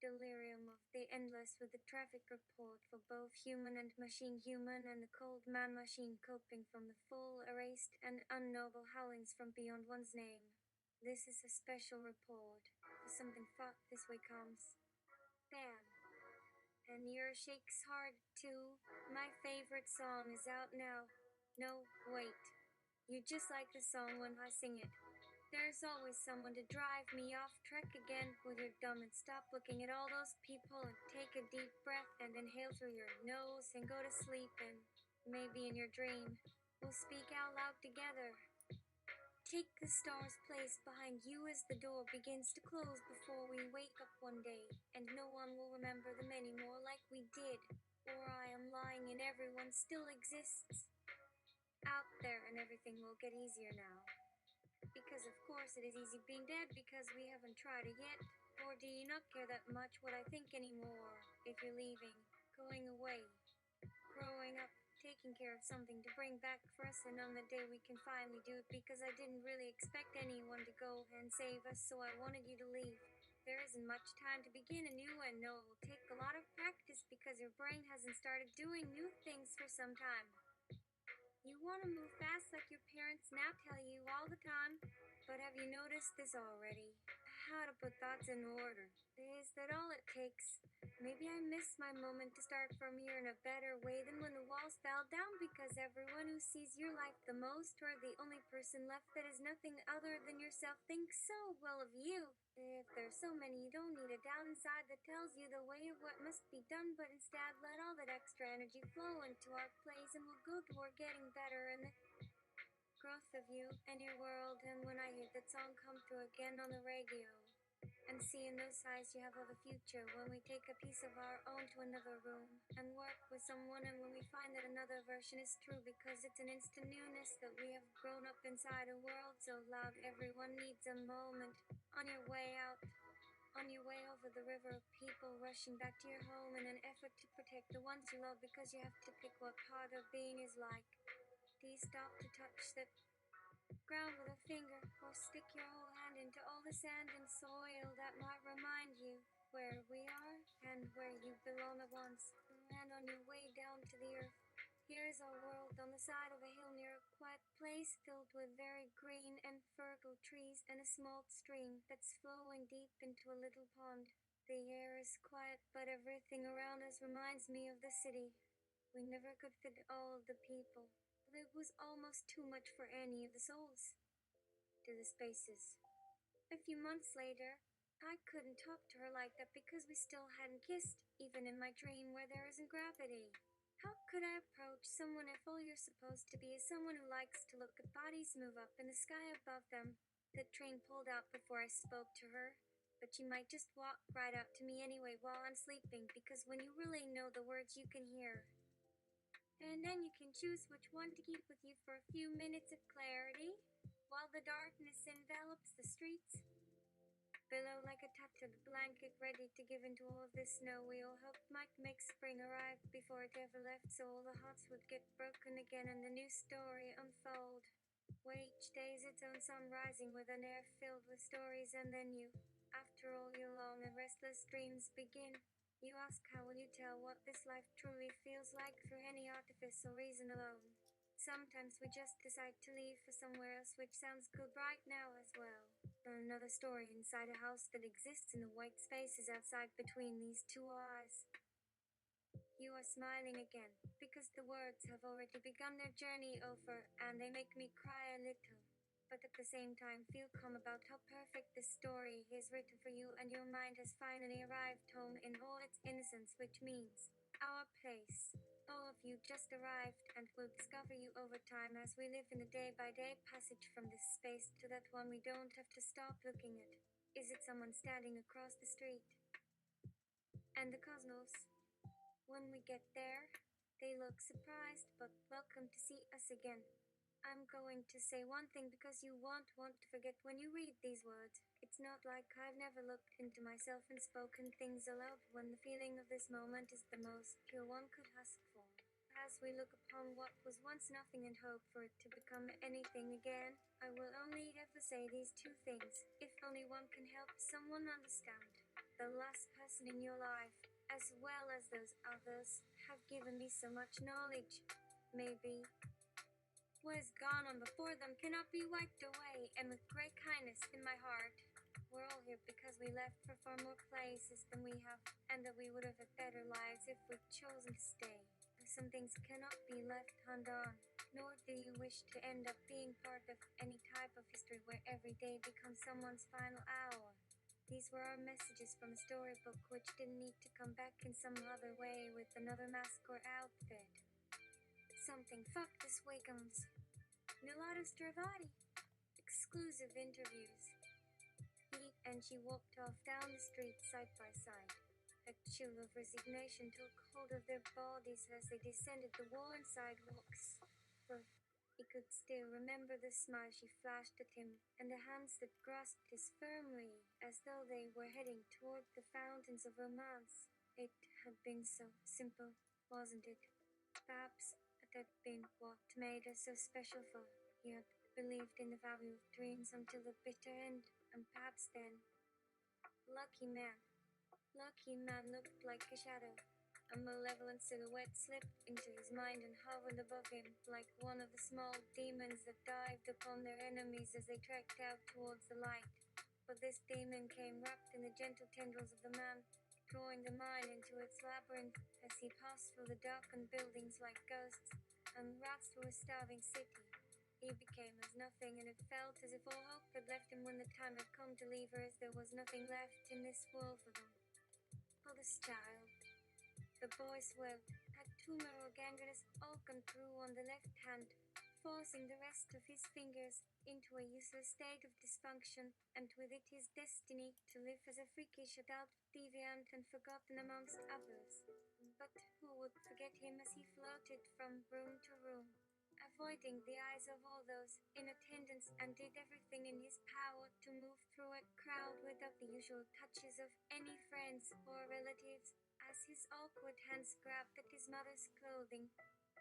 delirium of the endless with the traffic report for both human and machine human and the cold man-machine coping from the full, erased, and unknowable howlings from beyond one's name. This is a special report, for something fucked this way comes. Bam. And yours shakes hard too. My favorite song is out now. No, wait. You just like the song when I sing it. There's always someone to drive me off track again with your dumb and stop looking at all those people and take a deep breath and inhale through your nose and go to sleep and maybe in your dream we'll speak out loud together. Take the star's place behind you as the door begins to close before we wake up one day and no one will remember them anymore like we did. Or I am lying and everyone still exists out there and everything will get easier now. Because of course it is easy being dead because we haven't tried it yet. Or do you not care that much what I think anymore? If you're leaving, going away, growing up, taking care of something to bring back for us and on the day we can finally do it because I didn't really expect anyone to go and save us so I wanted you to leave. There isn't much time to begin anew and no, it will take a lot of practice because your brain hasn't started doing new things for some time. You want to move fast like your parents now tell you all the time, but have you noticed this already? How to put thoughts in order. Is that all it takes? Maybe I missed my moment to start from here in a better way than when the walls fell down because everyone who sees your life the most or the only person left that is nothing other than yourself thinks so well of you. If there's so many, you don't need a doubt inside that tells you the way of what must be done, but instead let all that extra energy flow into our plays and we'll go toward getting better and the growth of you and your world. And when I hear that song come through again on the radio and see in those eyes you have of the future, when we take a piece of our own to another room and work with someone, and when we find that another version is true because it's an instant newness that we have grown up inside a world so loud everyone needs a moment. On your way out, on your way over the river of people rushing back to your home in an effort to protect the ones you love because you have to pick what part of being is like. Do you stop to touch the ground with a finger or stick your whole hand into all the sand and soil that might remind you where we are and where you belong at once? And on your way down to the earth, here is our world on the side of a hill near a quiet place filled with very green and fertile trees and a small stream that's flowing deep into a little pond. The air is quiet, but everything around us reminds me of the city. We never could fit all of the people. It was almost too much for any of the souls. To the spaces. A few months later, I couldn't talk to her like that because we still hadn't kissed, even in my dream where there isn't gravity. How could I approach someone if all you're supposed to be is someone who likes to look at bodies move up in the sky above them? The train pulled out before I spoke to her, but she might just walk right up to me anyway while I'm sleeping because when you really know the words you can hear. And then you can choose which one to keep with you for a few minutes of clarity while the darkness envelops the streets. Below like a tattered blanket ready to give into all of this snow, we all hoped might make spring arrive before it ever left so all the hearts would get broken again and the new story unfold. Where each day is its own sun rising with an air filled with stories and then you, after all your long and restless dreams begin. You ask how will you tell what this life truly feels like through any artifice or reason alone. Sometimes we just decide to leave for somewhere else which sounds good right now as well. Another story inside a house that exists in the white spaces outside between these two eyes. You are smiling again because the words have already begun their journey over and they make me cry a little. But at the same time feel calm about how perfect this story is written for you and your mind has finally arrived home in all its innocence, which means our place. All of you just arrived and will discover you over time as we live in the day-by-day passage from this space to that one we don't have to stop looking at. Is it someone standing across the street? And the cosmos. When we get there, they look surprised but welcome to see us again. I'm going to say one thing because you won't want to forget when you read these words. It's not like I've never looked into myself and spoken things aloud when the feeling of this moment is the most pure one could ask for. As we look upon what was once nothing and hope for it to become anything again, I will only ever say these two things, if only one can help someone understand. The last person in your life, as well as those others, have given me so much knowledge. Maybe what has gone on before them cannot be wiped away, and with great kindness in my heart, we're all here because we left for far more places than we have, and that we would have had better lives if we'd chosen to stay. Some things cannot be left undone, nor do you wish to end up being part of any type of history where every day becomes someone's final hour. These were our messages from a storybook which didn't need to come back in some other way with another mask or outfit. Something fuck this Wiggums. Nulata Stravati. Exclusive interviews. He and she walked off down the street side by side. A chill of resignation took hold of their bodies as they descended the worn sidewalks. But he could still remember the smile she flashed at him and the hands that grasped his firmly as though they were heading toward the fountains of romance. It had been so simple, wasn't it? Perhaps it had been what made her so special for her. He had believed in the value of dreams until the bitter end, and perhaps then. Lucky man. Lucky man looked like a shadow. A malevolent silhouette slipped into his mind and hovered above him like one of the small demons that dived upon their enemies as they trekked out towards the light. But this demon came wrapped in the gentle tendrils of the man, drawing the mind into its labyrinth as he passed through the darkened buildings like ghosts and rats through a starving city. He became as nothing, and it felt as if all hope had left him when the time had come to leave her, as there was nothing left in this world for them. For the child. The boy swelled, had tumoral gangrenous all gone through on the left hand, forcing the rest of his fingers into a useless state of dysfunction, and with it his destiny to live as a freakish adult deviant and forgotten amongst others. But who would forget him as he floated from room to room, avoiding the eyes of all those in attendance, and did everything in his power to move through a crowd without the usual touches of any friends or relatives, as his awkward hands grabbed at his mother's clothing,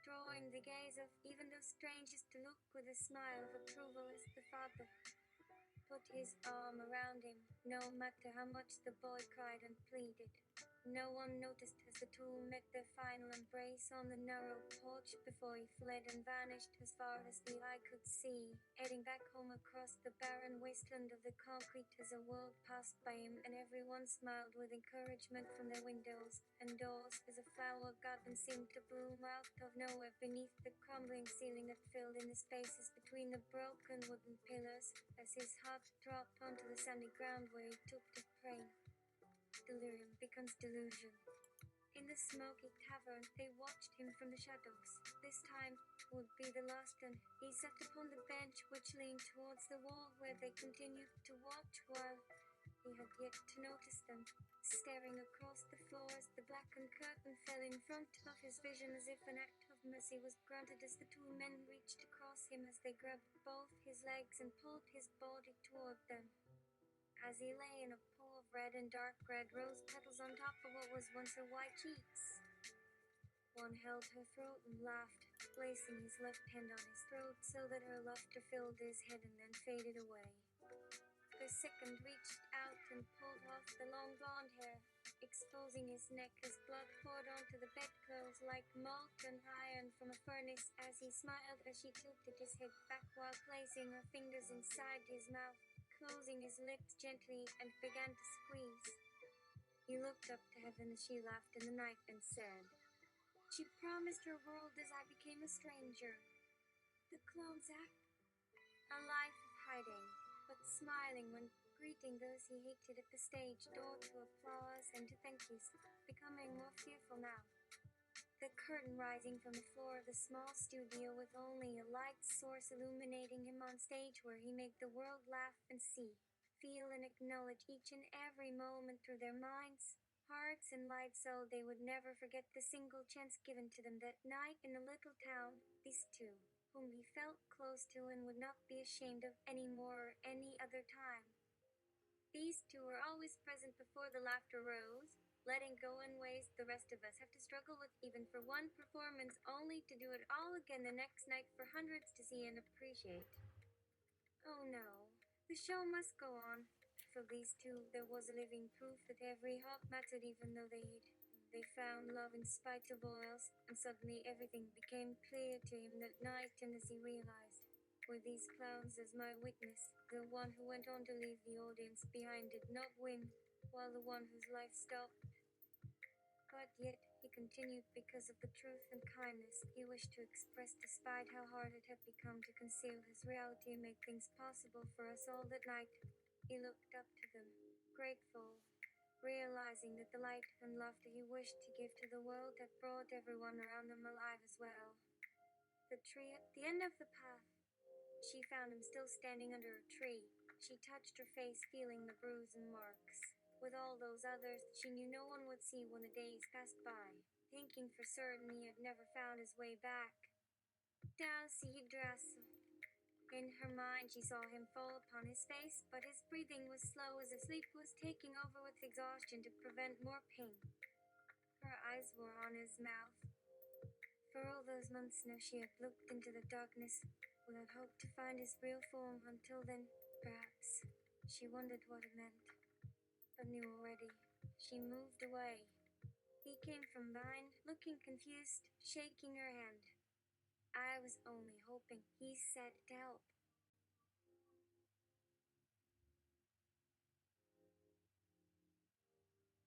drawing the gaze of even those strangest to look with a smile of approval as the father put his arm around him, no matter how much the boy cried and pleaded. No one noticed as the two met their final embrace on the narrow porch before he fled and vanished as far as the eye could see, heading back home across the barren wasteland of the concrete as a world passed by him, and everyone smiled with encouragement from their windows and doors as a flower garden seemed to bloom out of nowhere beneath the crumbling ceiling that filled in the spaces between the broken wooden pillars as his heart dropped onto the sandy ground where he took to praying. Delirium becomes delusion. In the smoky tavern, they watched him from the shadows. This time would be the last, and he sat upon the bench which leaned towards the wall where they continued to watch while he had yet to notice them. Staring across the floor as the blackened curtain fell in front of his vision as if an act of mercy was granted as the two men reached across him as they grabbed both his legs and pulled his body toward them. As he lay in a pool of red and dark red rose petals on top of what was once her white cheeks. One held her throat and laughed, placing his left hand on his throat so that her laughter filled his head and then faded away. The second reached out and pulled off the long blonde hair, exposing his neck as blood poured onto the bedclothes like molten iron from a furnace as he smiled as she tilted his head back while placing her fingers inside his mouth, closing his lips gently, and began to squeeze. He looked up to heaven as she laughed in the night and said, "She promised her world as I became a stranger. The clone's act, a life of hiding, but smiling when greeting those he hated at the stage door to applause and to thank yous, becoming more fearful now. The curtain rising from the floor of the small studio with only a light source illuminating him on stage where he made the world laugh and see, feel and acknowledge each and every moment through their minds, hearts and lives so they would never forget the single chance given to them that night in a little town, these two, whom he felt close to and would not be ashamed of any more or any other time. These two were always present before the laughter rose, letting go in ways the rest of us have to struggle with even for one performance, only to do it all again the next night for hundreds to see and appreciate. Oh no, the show must go on. for these two, there was a living proof that every heart mattered even though they found love in spite of all else, and suddenly everything became clear to him that night, and as he realized, with these clowns as my witness, the one who went on to leave the audience behind did not win, while the one whose life stopped. But yet he continued because of the truth and kindness he wished to express, despite how hard it had become to conceal his reality and make things possible for us all that night. He looked up to them, grateful, realizing that the light and laughter he wished to give to the world had brought everyone around them alive as well. The tree at the end of the path. She found him still standing under a tree. She touched her face, feeling the bruise and marks. With all those others that she knew no one would see when the days passed by, thinking for certain he had never found his way back. Darcy Drassel. In her mind, she saw him fall upon his face, but his breathing was slow as if sleep was taking over with exhaustion to prevent more pain. Her eyes were on his mouth. For all those months now, she had looked into the darkness without hope to find his real form. Until then, perhaps, she wondered what it meant, but knew already. She moved away. He came from behind, looking confused, shaking her hand. I was only hoping, he said, to help.